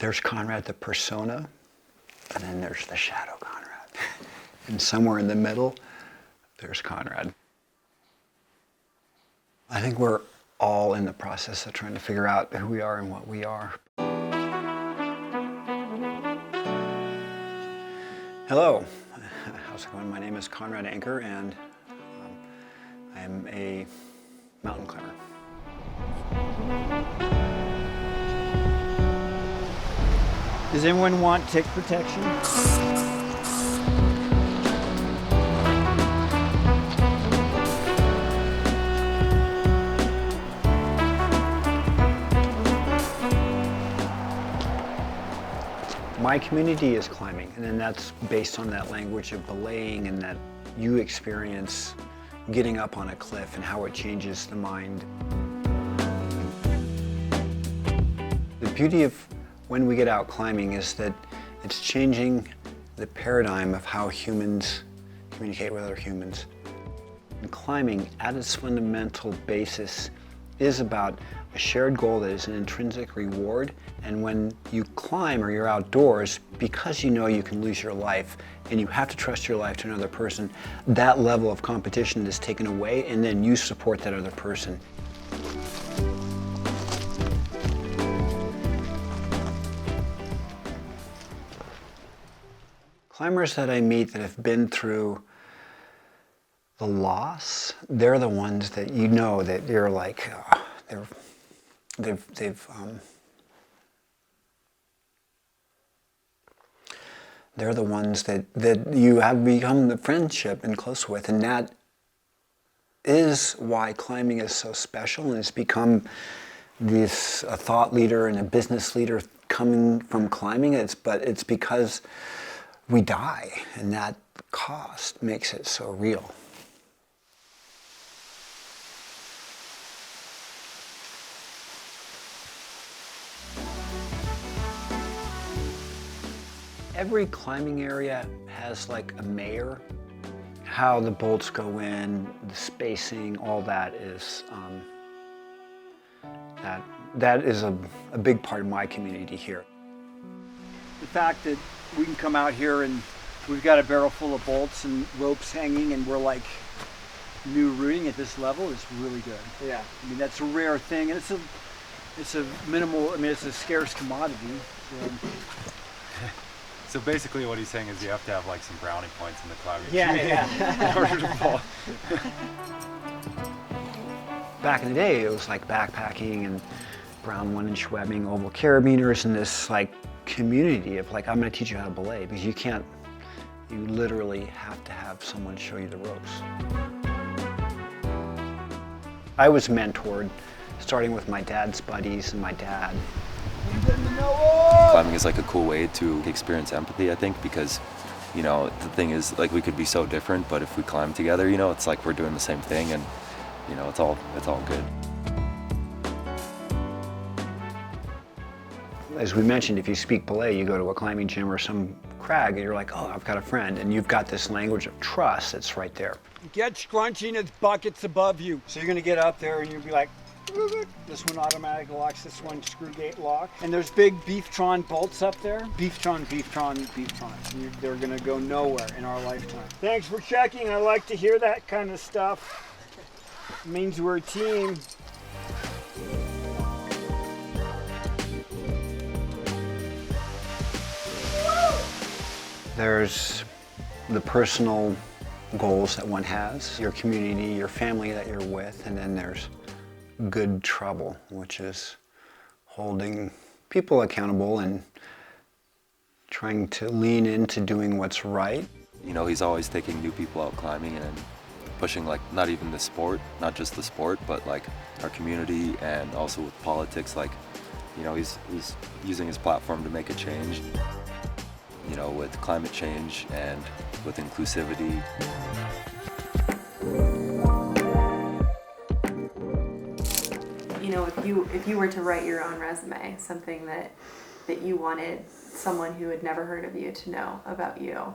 There's Conrad the persona, and then there's the shadow Conrad. And somewhere in the middle, there's Conrad. I think we're all in the process of trying to figure out who we are and what we are. Hello, how's it going? My name is Conrad Anker, and I am a mountain climber. Does anyone want tick protection? My community is climbing, and then that's based on that language of belaying and that you experience getting up on a cliff and how it changes the mind. The beauty of when we get out climbing is that it's changing the paradigm of how humans communicate with other humans. And climbing, at its fundamental basis, is about a shared goal that is an intrinsic reward. And when you climb or you're outdoors, because you know you can lose your life and you have to trust your life to another person, that level of competition is taken away, and then you support that other person. Climbers that I meet that have been through the loss, they're the ones that you know that you're like, they're the ones that you have become the friendship and close with, and that is why climbing is so special, and it's become this a thought leader and a business leader coming from climbing. But it's because we die, and that cost makes it so real. Every climbing area has like a mayor. How the bolts go in, the spacing, all that is that is a big part of my community here. The fact that we can come out here and we've got a barrel full of bolts and ropes hanging, and we're like new rooting at this level is really good. Yeah, I mean that's a rare thing, and it's a minimal. I mean it's a scarce commodity. So. So basically what he's saying is you have to have like some brownie points in the climbing Yeah. in order to fall. Back in the day, it was like backpacking and brown 1-inch webbing, oval carabiners, and this like community of like, I'm gonna teach you how to belay, because you literally have to have someone show you the ropes. I was mentored, starting with my dad's buddies and my dad. Climbing is like a cool way to experience empathy, I think, because, you know, the thing is, like, we could be so different, but if we climb together, you know, it's like we're doing the same thing, and, you know, it's all good. As we mentioned, if you speak belay, you go to a climbing gym or some crag, and you're like, oh, I've got a friend, and you've got this language of trust that's right there. Get scrunchy and it's buckets above you. So you're gonna get up there and you'll be like, this one automatic locks, this one screw gate lock. And there's big Beeftron bolts up there. Beeftron. They're gonna go nowhere in our lifetime. Thanks for checking. I like to hear that kind of stuff. It means we're a team. There's the personal goals that one has, your community, your family that you're with, and then there's good trouble, which is holding people accountable and trying to lean into doing what's right. You know, he's always taking new people out climbing and pushing, like, not even the sport, not just the sport, but like our community, and also with politics. Like, you know, he's using his platform to make a change, you know, with climate change and with inclusivity. You know, if you were to write your own resume, something that you wanted someone who had never heard of you to know about you,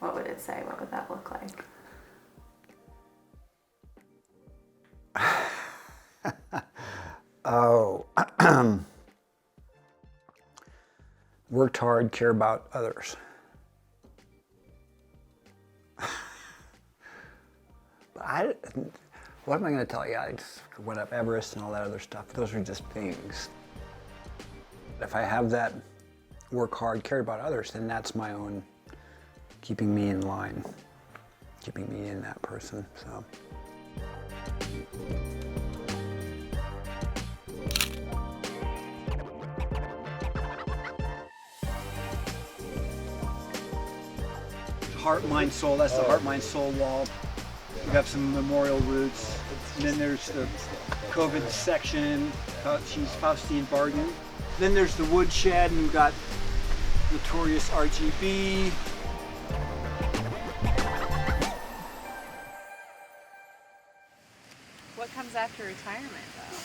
what would it say? What would that look like? Oh, Worked hard, care about others. What am I going to tell you? I just went up Everest and all that other stuff. Those are just things. If I have that work hard, care about others, then that's my own keeping me in line, keeping me in that person. So. Heart, mind, soul. That's the heart, mind, soul wall. We have some memorial roots. And then there's the COVID section. She's Faustine Bargain. Then there's the woodshed, and we've got Notorious RGB. What comes after retirement, though?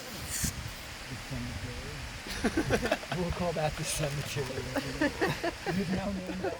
We'll call that the cemetery. You've now named that.